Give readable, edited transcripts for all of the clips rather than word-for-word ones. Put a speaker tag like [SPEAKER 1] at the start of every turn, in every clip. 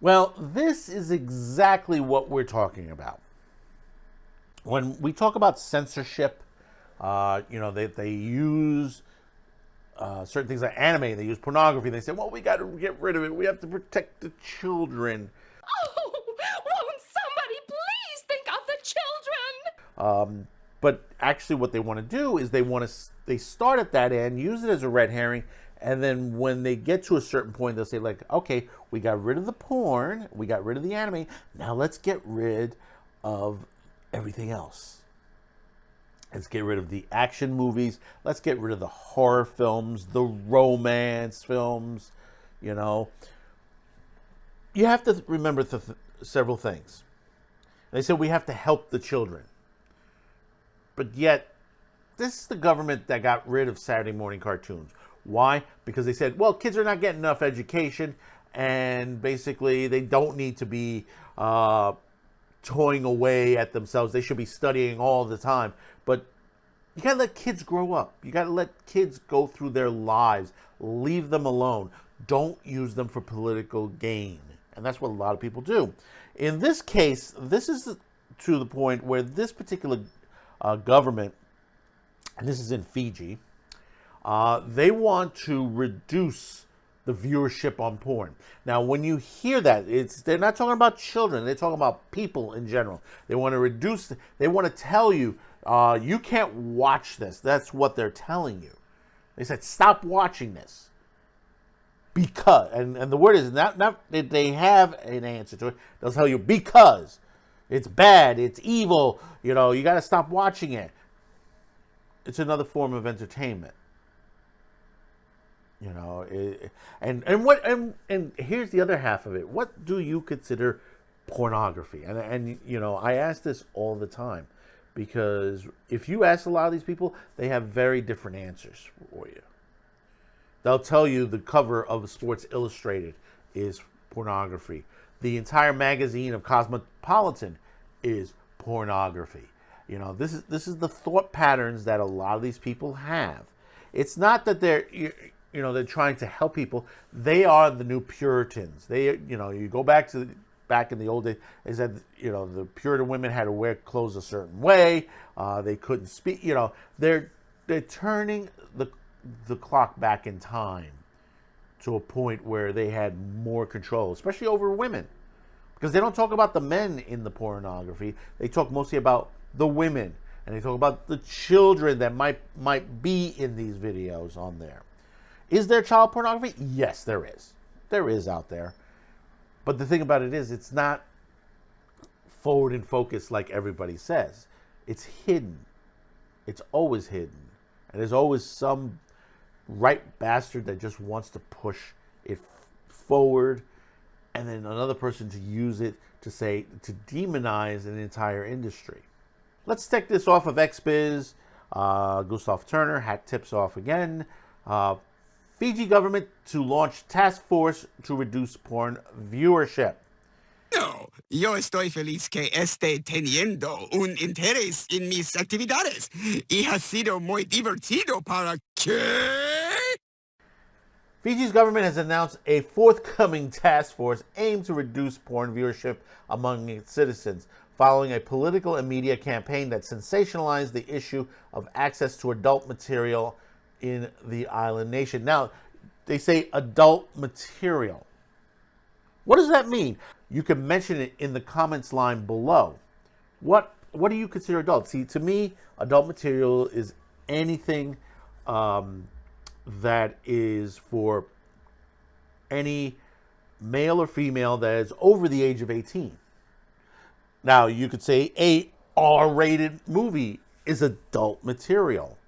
[SPEAKER 1] Well, this is exactly what we're talking about. When we talk about censorship, they use certain things like anime, they use pornography. They say, well, we got to get rid of it. We have to protect the children.
[SPEAKER 2] Oh, won't somebody please think of the children?
[SPEAKER 1] But actually, what they want to do is they start at that end, use it as a red herring, and then when they get to a certain point, they'll say like, okay, we got rid of the porn, we got rid of the anime. Now let's get rid of everything else. Let's get rid of the action movies. Let's get rid of the horror films, the romance films. You know, you have to remember several things. They said we have to help the children. But yet, this is the government that got rid of Saturday morning cartoons. Why? Because they said, well, kids are not getting enough education, and basically they don't need to be toying away at themselves. They should be studying all the time. But you got to let kids grow up. You got to let kids go through their lives. Leave them alone. Don't use them for political gain. And that's what a lot of people do. In this case, this is to the point where this particular government, and this is in Fiji, they want to reduce the viewership on porn. Now, when you hear that, they're not talking about children. They're talking about people in general. They want to reduce. They want to tell you, you can't watch this. That's what they're telling you. They said, stop watching this. Because, and the word is not that they have an answer to it. They'll tell you because it's bad, it's evil. You know, you got to stop watching it. It's another form of entertainment. You know, and here's the other half of it. What do you consider pornography? And you know, I ask this all the time because if you ask a lot of these people, they have very different answers for you. They'll tell you the cover of Sports Illustrated is pornography. The entire magazine of Cosmopolitan is pornography. You know, this is the thought patterns that a lot of these people have. It's not that they're trying to help people. They are the new Puritans. You go back in the old days. They said the Puritan women had to wear clothes a certain way. They couldn't speak. You know, they're turning the clock back in time to a point where they had more control, especially over women, because they don't talk about the men in the pornography. They talk mostly about the women, and they talk about the children that might be in these videos on there. Is there child pornography? Yes, there is. There is out there. But the thing about it is, it's not forward and focused like everybody says. It's hidden. It's always hidden. And there's always some right bastard that just wants to push it forward, and then another person to use it to demonize an entire industry. Let's take this off of XBiz. Gustav Turner, hat tips off again. Fiji government to launch task force to reduce porn viewership.
[SPEAKER 3] No, yo estoy feliz que esté teniendo un interés en mis actividades y ha sido muy divertido para que...
[SPEAKER 1] Fiji's government has announced a forthcoming task force aimed to reduce porn viewership among its citizens, following a political and media campaign that sensationalized the issue of access to adult material in the island nation. Now, they say adult material. What does that mean? You can mention it in the comments line below. What do you consider adult? See, to me, adult material is anything that is for any male or female that is over the age of 18. Now, you could say a R-rated movie is adult material.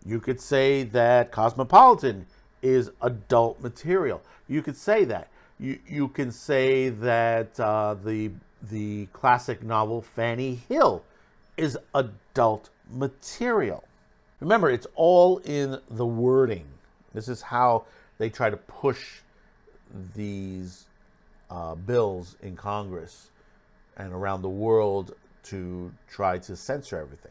[SPEAKER 1] You could say that Cosmopolitan is adult material. You could say that. You can say that the classic novel Fanny Hill is adult material. Remember, it's all in the wording. This is how they try to push these bills in Congress and around the world to try to censor everything.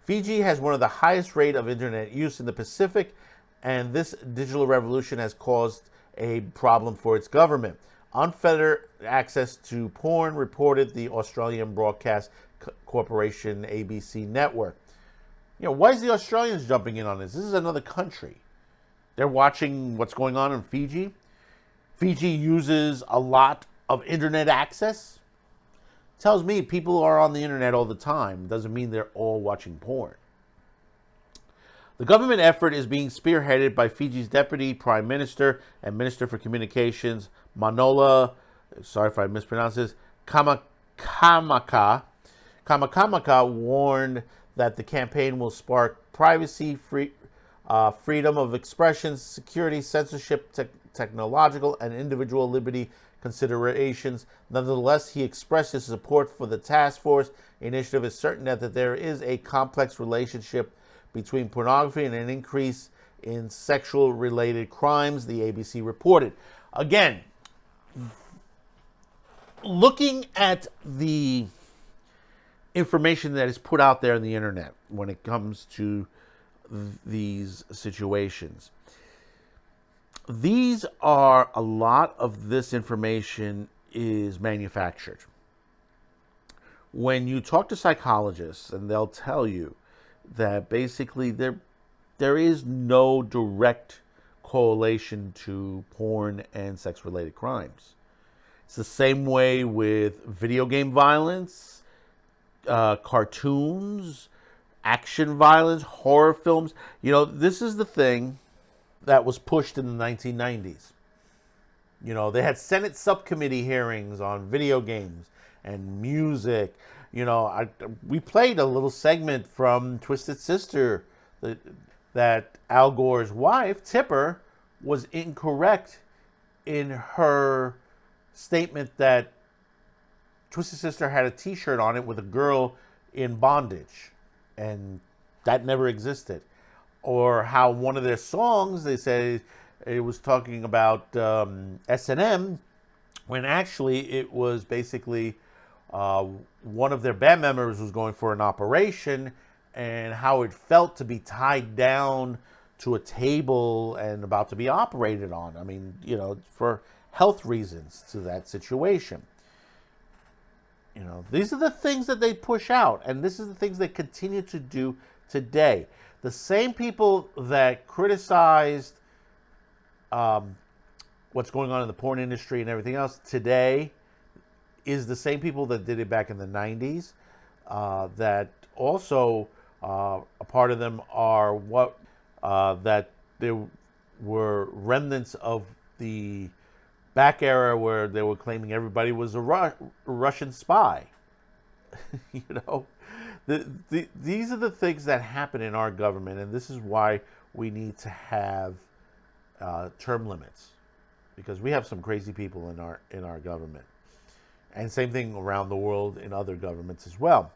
[SPEAKER 1] Fiji has one of the highest rate of internet use in the Pacific, and this digital revolution has caused a problem for its government. unfettered access to porn, reported the Australian Broadcast Corporation ABC network. Why is the Australians jumping in on this? This is another country. They're watching what's going on in Fiji. Fiji uses a lot of internet access. Tells me people are on the internet all the time. Doesn't mean they're all watching porn. The government effort is being spearheaded by Fiji's Deputy Prime Minister and Minister for Communications, Manola, sorry if I mispronounce this, Kamakamaka. Kamakamaka warned that the campaign will spark privacy, freedom of expression, security, censorship, technological, and individual liberty considerations. Nonetheless, he expressed his support for the task force initiative, is certain that there is a complex relationship between pornography and an increase in sexual-related crimes, the ABC reported. Again, looking at the information that is put out there on the internet when it comes to these situations, these are, a lot of this information is manufactured. When you talk to psychologists, and they'll tell you that basically there is no direct correlation to porn and sex-related crimes. It's the same way with video game violence, cartoons, action violence, horror films. This is the thing that was pushed in the 1990s. They had Senate subcommittee hearings on video games and music. We played a little segment from Twisted Sister that Al Gore's wife, Tipper, was incorrect in her statement that Twisted Sister had a t-shirt on it with a girl in bondage, and that never existed. Or how one of their songs, they said it was talking about S&M, when actually it was basically one of their band members was going for an operation, and how it felt to be tied down to a table and about to be operated on. I mean, for health reasons to that situation. These are the things that they push out, and this is the things they continue to do today. The same people that criticized what's going on in the porn industry and everything else today is the same people that did it back in the 90s. That also, a part of them are that there were remnants of the back era where they were claiming everybody was a Russian spy. These are the things that happen in our government, and this is why we need to have term limits, because we have some crazy people in our government. And same thing around the world in other governments as well.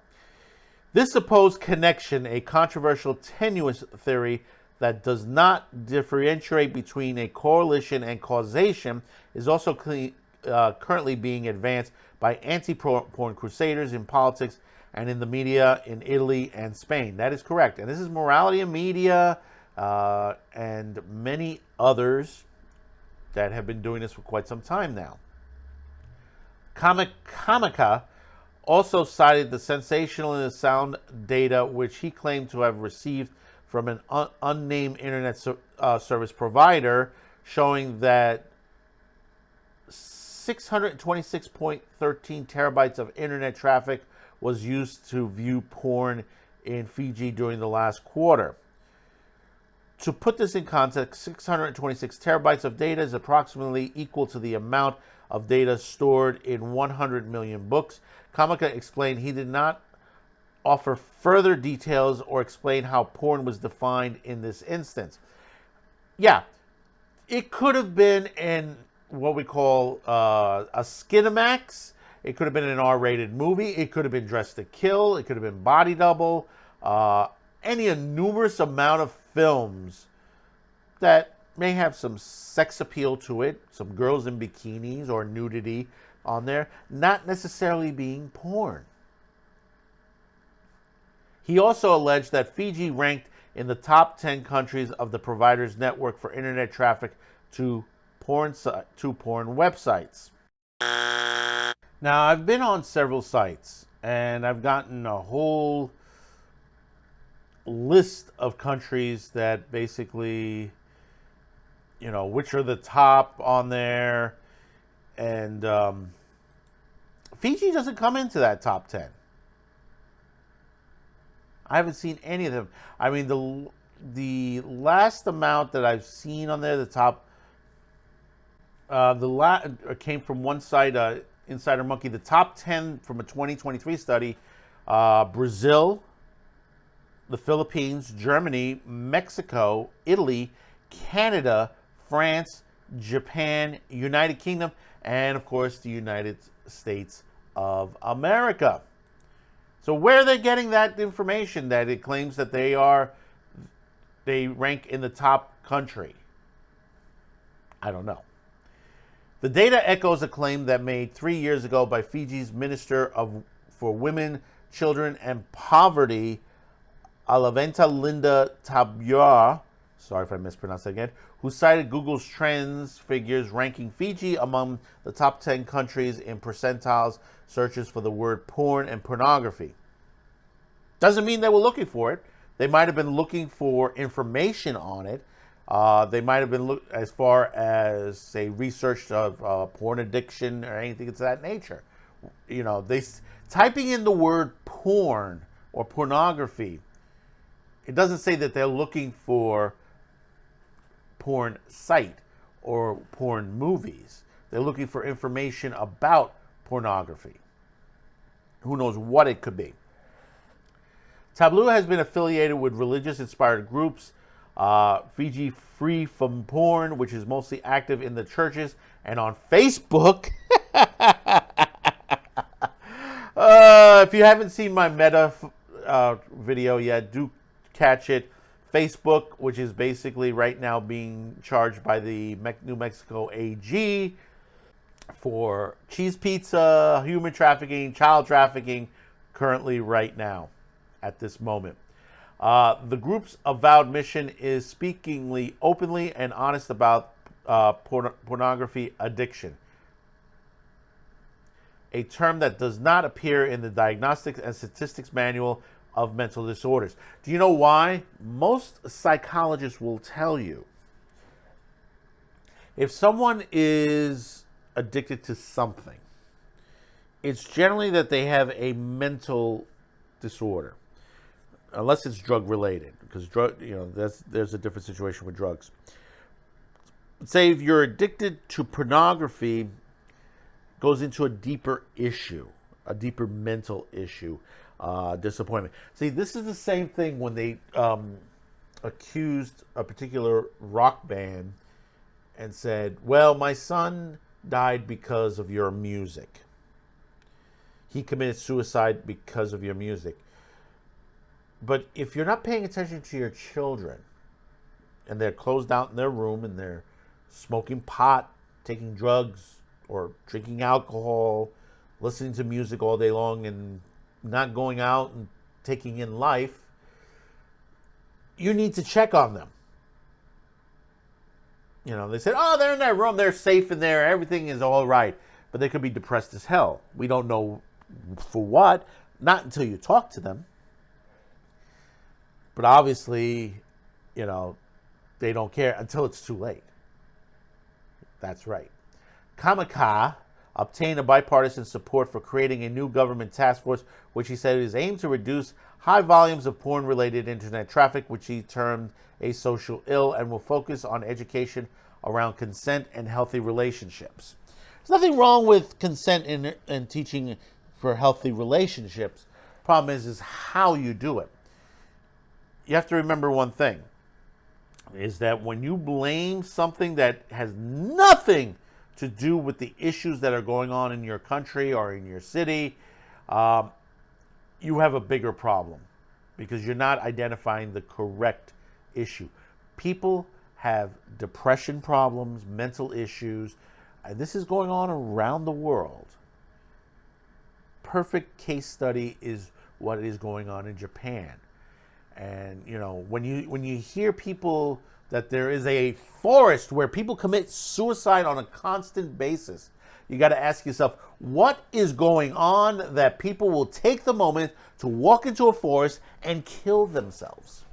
[SPEAKER 1] This supposed connection, a controversial, tenuous theory that does not differentiate between a correlation and causation, is also currently being advanced by anti-porn crusaders in politics and in the media in Italy and Spain. That is correct. And this is Morality in Media and many others that have been doing this for quite some time now. Kamika also cited the sensational and sound data which he claimed to have received from an unnamed internet service provider, showing that 626.13 terabytes of internet traffic was used to view porn in Fiji during the last quarter. To put this in context, 626 terabytes of data is approximately equal to the amount of data stored in 100 million books. Kamika explained he did not offer further details or explain how porn was defined in this instance. Yeah, it could have been in what we call a Skinamax. It could have been an R-rated movie. It could have been Dressed to Kill. It could have been Body Double. Any numerous amount of films that may have some sex appeal to it, some girls in bikinis or nudity on there, not necessarily being porn. He also alleged that Fiji ranked in the top 10 countries of the provider's network for internet traffic to porn websites. Now, I've been on several sites, and I've gotten a whole list of countries that basically, which are the top on there, and Fiji doesn't come into that top 10. I haven't seen any of them. I mean, the last amount that I've seen on there, the top, came from one site, Insider Monkey. The top 10 from a 2023 study: Brazil, the Philippines, Germany, Mexico, Italy, Canada, France, Japan, United Kingdom, and of course the United States of America. So where are they getting that information that it claims that they rank in the top country? I don't know. The data echoes a claim that made 3 years ago by Fiji's Minister for Women, Children, and Poverty, Alaventa Linda Tabua, sorry if I mispronounced that again, who cited Google's trends figures ranking Fiji among the top 10 countries in percentiles searches for the word porn and pornography. Doesn't mean they were looking for it. They might have been looking for information on it. They might have been as far as, say, research of porn addiction or anything of that nature. Typing in the word porn or pornography, it doesn't say that they're looking for porn site or porn movies. They're looking for information about pornography. Who knows what it could be. Tableau has been affiliated with religious-inspired groups, Fiji Free from Porn, which is mostly active in the churches and on Facebook. If you haven't seen my Meta video yet, do catch it. Facebook, which is basically right now being charged by the New Mexico AG for cheese pizza, human trafficking, child trafficking, currently right now, at this moment. The group's avowed mission is speaking openly and honest about pornography addiction, a term that does not appear in the Diagnostics and Statistics Manual of Mental Disorders. Do you know why? Most psychologists will tell you if someone is addicted to something, it's generally that they have a mental disorder, unless it's drug related, because there's a different situation with drugs. Say if you're addicted to pornography, goes into a deeper issue, a deeper mental issue, disappointment. See, this is the same thing when they accused a particular rock band and said, well, my son died because of your music. He committed suicide because of your music. But if you're not paying attention to your children and they're closed out in their room and they're smoking pot, taking drugs, or drinking alcohol, listening to music all day long and not going out and taking in life, you need to check on them. They said, oh, they're in that room, they're safe in there, everything is all right. But they could be depressed as hell. We don't know for what, not until you talk to them. But obviously, they don't care until it's too late. That's right. Kamaka obtained a bipartisan support for creating a new government task force, which he said is aimed to reduce high volumes of porn-related internet traffic, which he termed a social ill, and will focus on education around consent and healthy relationships. There's nothing wrong with consent and teaching for healthy relationships. Problem is how you do it. You have to remember one thing, is that when you blame something that has nothing to do with the issues that are going on in your country or in your city, you have a bigger problem because you're not identifying the correct issue. People have depression problems, mental issues, and this is going on around the world. Perfect case study is what is going on in Japan. And when you hear people that there is a forest where people commit suicide on a constant basis, you got to ask yourself, what is going on that people will take the moment to walk into a forest and kill themselves?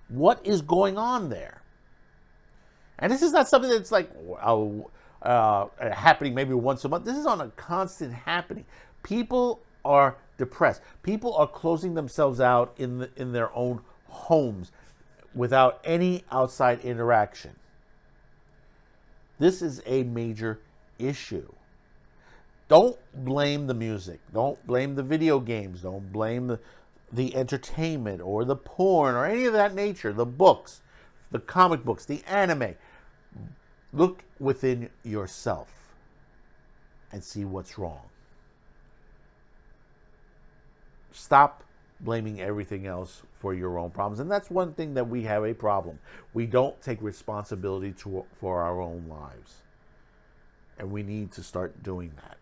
[SPEAKER 1] What is going on there? And this is not something that's like happening maybe once a month. This is on a constant happening. People are depressed. People are closing themselves out in their own homes without any outside interaction. This is a major issue. Don't blame the music. Don't blame the video games. Don't blame the entertainment or the porn or any of that nature, the books, the comic books, the anime. Look within yourself and see what's wrong. Stop blaming everything else for your own problems. And that's one thing that we have a problem. We don't take responsibility for our own lives. And we need to start doing that.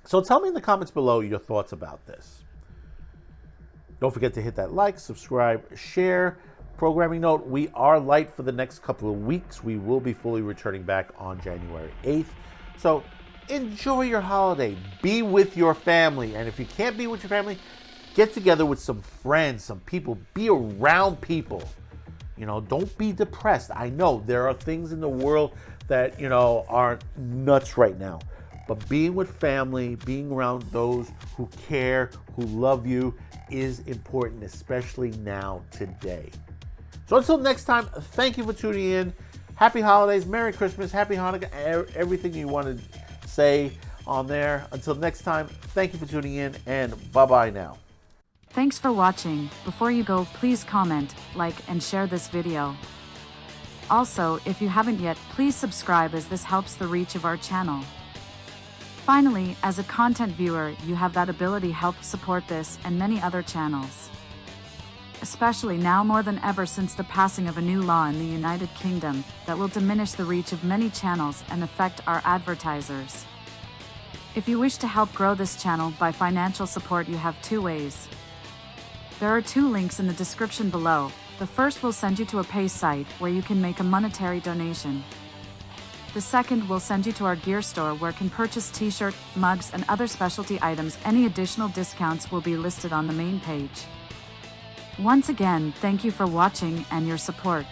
[SPEAKER 1] So tell me in the comments below your thoughts about this. Don't forget to hit that like, subscribe, share. Programming note, we are light for the next couple of weeks. We will be fully returning back on January 8th. So enjoy your holiday. Be with your family. And if you can't be with your family, get together with some friends, some people. Be around people. Don't be depressed. I know there are things in the world that, are nuts right now. But being with family, being around those who care, who love you, is important, especially now, today. So until next time, thank you for tuning in. Happy holidays, Merry Christmas, Happy Hanukkah, everything you want to say on there. Until next time, thank you for tuning in, and bye-bye now.
[SPEAKER 4] Thanks for watching. Before you go, please comment, like, and share this video. Also, if you haven't yet, please subscribe as this helps the reach of our channel. Finally, as a content viewer, you have that ability to help support this and many other channels. Especially now more than ever since the passing of a new law in the United Kingdom that will diminish the reach of many channels and affect our advertisers. If you wish to help grow this channel by financial support, you have two ways. There are two links in the description below. The first will send you to a pay site where you can make a monetary donation. The second will send you to our gear store where you can purchase t-shirt, mugs, and other specialty items. Any additional discounts will be listed on the main page. Once again, thank you for watching and your support.